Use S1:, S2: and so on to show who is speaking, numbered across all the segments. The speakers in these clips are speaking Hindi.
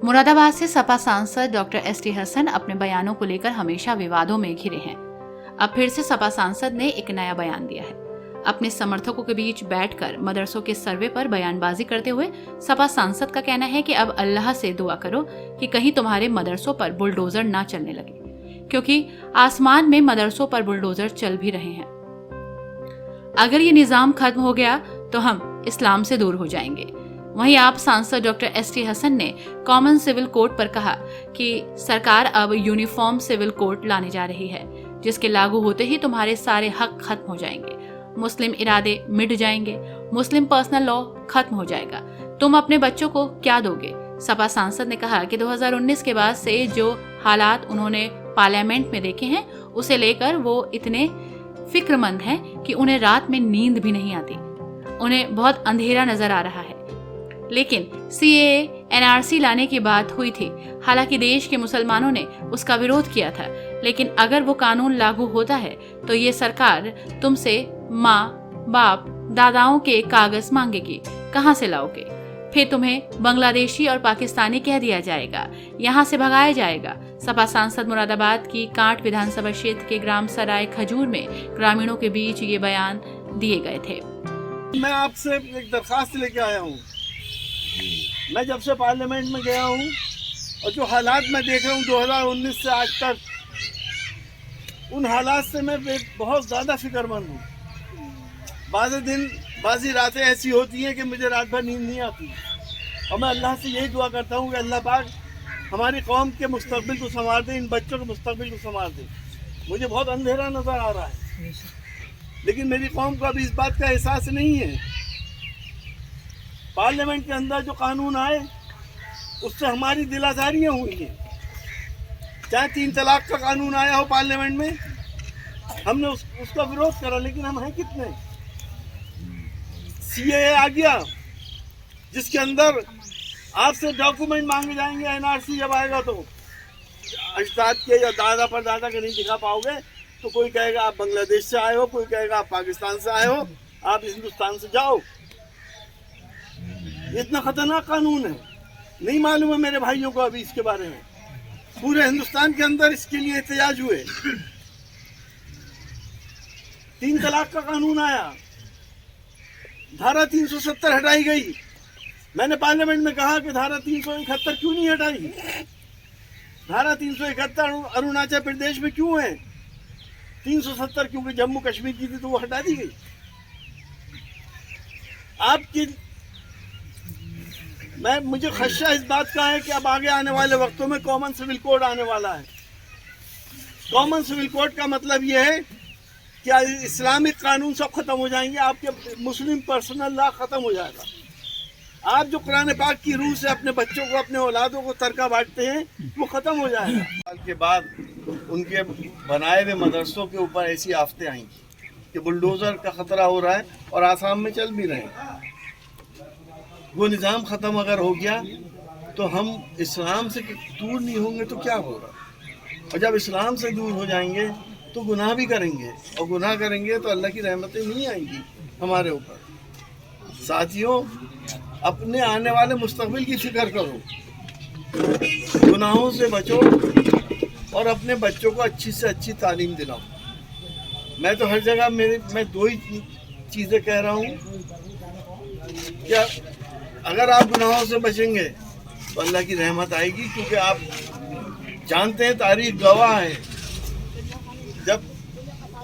S1: मुरादाबाद से सपा सांसद डॉक्टर एसटी हसन अपने बयानों को लेकर हमेशा विवादों में घिरे हैं। अब फिर से सपा सांसद ने एक नया बयान दिया है। अपने समर्थकों के बीच बैठकर मदरसों के सर्वे पर बयानबाजी करते हुए सपा सांसद का कहना है कि अब अल्लाह से दुआ करो कि कहीं तुम्हारे मदरसों पर बुलडोजर ना चलने लगे, क्योंकि आसमान में मदरसों पर बुलडोजर चल भी रहे हैं। अगर ये निजाम खत्म हो गया तो हम इस्लाम से दूर हो जाएंगे। वहीं आप सांसद डॉक्टर एसटी हसन ने कॉमन सिविल कोड पर कहा कि सरकार अब यूनिफॉर्म सिविल कोड लाने जा रही है, जिसके लागू होते ही तुम्हारे सारे हक खत्म हो जाएंगे, मुस्लिम इरादे मिट जाएंगे, मुस्लिम पर्सनल लॉ खत्म हो जाएगा। तुम अपने बच्चों को क्या दोगे? सपा सांसद ने कहा कि 2019 के बाद से जो हालात उन्होंने पार्लियामेंट में देखे हैं, उसे लेकर वो इतने फिक्रमंद हैं कि उन्हें रात में नींद भी नहीं आती। उन्हें बहुत अंधेरा नजर आ रहा है। लेकिन सीएए एनआरसी लाने की बात हुई थी। हालांकि देश के मुसलमानों ने उसका विरोध किया था, लेकिन अगर वो कानून लागू होता है तो ये सरकार तुमसे माँ बाप दादाओं के कागज मांगेगी। कहाँ से लाओगे? फिर तुम्हें बांग्लादेशी और पाकिस्तानी कह दिया जाएगा, यहाँ से भगाया जाएगा। सपा सांसद मुरादाबाद की कांट विधानसभा क्षेत्र के ग्राम सराय खजूर में ग्रामीणों के बीच ये बयान दिए गए थे।
S2: मैं आपसे एक दरखास्त लेके आया हूँ। मैं जब से पार्लियामेंट में गया हूँ और जो हालात मैं देख रहा हूँ 2019 से आज तक, उन हालात से मैं बहुत ज़्यादा फिक्रमंद हूँ। बाज़ी रातें ऐसी होती हैं कि मुझे रात भर नींद नहीं आती, और मैं अल्लाह से यही दुआ करता हूँ कि अल्लाह पाक हमारी कौम के मुस्तकबिल को संवार दे, इन बच्चों के मुस्तकबिल को संवार दे। मुझे बहुत अंधेरा नज़र आ रहा है, लेकिन मेरी कौम को अभी इस बात का एहसास नहीं है। पार्लियामेंट के अंदर जो कानून आए उससे हमारी दिल आज़ारियाँ हुई हैं। चाहे 3 तलाक का कानून आया हो पार्लियामेंट में, हमने उसका विरोध करा, लेकिन हम हैं कितने? सीएए आ गया जिसके अंदर आपसे डॉक्यूमेंट मांगे जाएंगे। एनआरसी जब आएगा तो अजदाद के या दादा पर दादा के नहीं दिखा पाओगे, तो कोई कहेगा आप बांग्लादेश से आए हो, कोई कहेगा आप पाकिस्तान से आए हो, आप हिंदुस्तान से जाओ। इतना खतरनाक कानून है, नहीं मालूम है मेरे भाइयों को अभी इसके बारे में। पूरे हिंदुस्तान के अंदर इसके लिए एहतजाज हुए। 3 तलाक का कानून आया, धारा 370 हटाई गई। मैंने पार्लियामेंट में कहा कि धारा 371 क्यों नहीं हटाई? धारा 371 अरुणाचल प्रदेश में क्यों है? 370 क्योंकि जम्मू कश्मीर की थी तो वो हटा दी गई। आपकी मुझे खदशा इस बात का है कि अब आगे आने वाले वक्तों में कॉमन सिविल कोड आने वाला है। कॉमन सिविल कोड का मतलब ये है कि इस्लामिक कानून सब खत्म हो जाएंगे, आपके मुस्लिम पर्सनल लॉ खत्म हो जाएगा। आप जो कुरान पाक की रूह से अपने बच्चों को, अपने औलादों को तरका बांटते हैं, वो खत्म हो जाएगा। साल के बाद उनके बनाए हुए मदरसों के ऊपर ऐसी आफतें आएंगी कि बुलडोजर का खतरा हो रहा है और आसाम में चल भी रहे हैं। वो निज़ाम ख़त्म अगर हो गया तो हम इस्लाम से दूर नहीं होंगे तो क्या होगा? और जब इस्लाम से दूर हो जाएंगे तो गुनाह भी करेंगे, और गुनाह करेंगे तो अल्लाह की रहमतें नहीं आएंगी हमारे ऊपर। साथियों, अपने आने वाले मुस्तकबिल की फिक्र करो, गुनाहों से बचो और अपने बच्चों को अच्छी से अच्छी तालीम दिलाओ। मैं तो हर जगह मैं 2 ही चीज़ें कह रहा हूँ कि अगर आप गुनाहों से बचेंगे तो अल्लाह की रहमत आएगी, क्योंकि आप जानते हैं, तारीख गवाह है, जब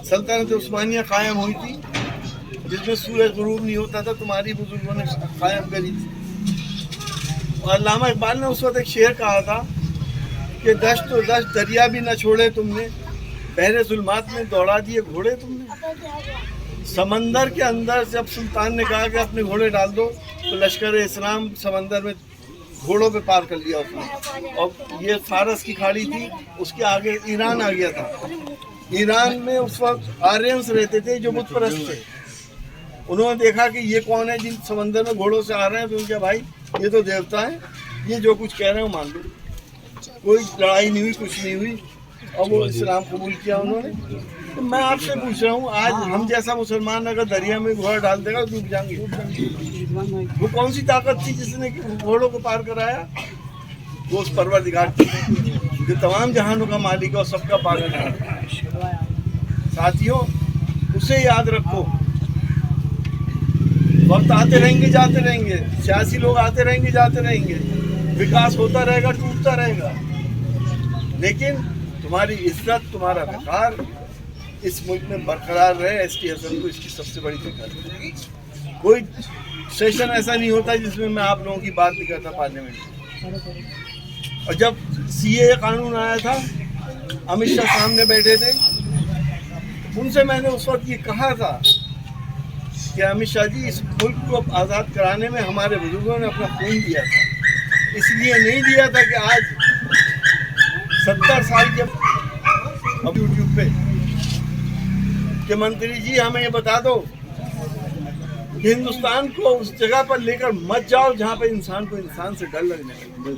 S2: सल्तनत उस्मानिया कायम हुई थी, जिसमें सूरज गुरूब नहीं होता था, तुम्हारी बुजुर्गों ने कायम करी थी। और अल्लामा इकबाल ने उस वक्त एक शेर कहा था कि दश्त तो दश्त दरिया भी न छोड़े तुमने, बहरे जुल्मात में दौड़ा दिए घोड़े तुमने। समंदर के अंदर जब सुल्तान ने कहा कि अपने घोड़े डाल दो, तो लश्कर इस्लाम समंदर में घोड़ों पे पार कर लिया उसने। और ये फारस की खाड़ी थी, उसके आगे ईरान आ गया था। ईरान में उस वक्त आर्यंस रहते थे जो बुत परस्त थे। उन्होंने देखा कि ये कौन है जिन समंदर में घोड़ों से आ रहे हैं, तो उनके भाई ये तो देवता है, ये जो कुछ कह रहे हैं मान लो। कोई लड़ाई नहीं हुई, कुछ नहीं हुई, और वो इस्लाम कबूल किया उन्होंने। तो मैं आपसे पूछ रहा हूँ, आज हम जैसा मुसलमान अगर दरिया में घोड़ा डाल देगा तो डूब जाएंगे। वो कौन सी ताकत थी जिसने घोड़ों को पार कराया? वो उस परवरदिगार जो तमाम जहानों का मालिक है और सबका पालनहार है। साथियों, उसे याद रखो। वक्त आते रहेंगे जाते रहेंगे, सियासी लोग आते रहेंगे जाते रहेंगे, विकास होता रहेगा टूटता रहेगा, लेकिन तुम्हारी इज्जत, तुम्हारा वकार इस मुल्क में बरकरार रहे। एसटी हसन को इसकी सबसे बड़ी फिक्र है। कोई सेशन ऐसा नहीं होता जिसमें मैं आप लोगों की बात नहीं करता पार्लियामेंट में। और जब सीए कानून आया था, अमित शाह सामने बैठे थे, उनसे मैंने उस वक्त ये कहा था कि अमित शाह जी, इस मुल्क को आज़ाद कराने में हमारे बुजुर्गों ने अपना खून दिया था। इसलिए नहीं दिया था कि आज 70 साल के अब यूट्यूब पे कि मंत्री जी हमें ये बता दो कि हिंदुस्तान को उस जगह पर लेकर मत जाओ जहाँ पर इंसान को इंसान से डर लगने लगे।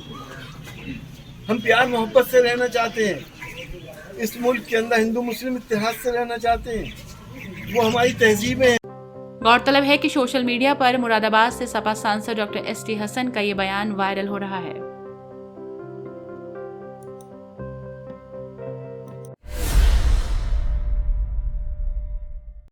S2: हम प्यार मोहब्बत से रहना चाहते हैं, इस मुल्क के अंदर हिंदू मुस्लिम इत्तेहाद से रहना चाहते हैं, वो हमारी तहजीब में है।
S1: गौरतलब है कि सोशल मीडिया पर मुरादाबाद से सपा सांसद डॉक्टर एसटी हसन का ये बयान वायरल हो रहा है।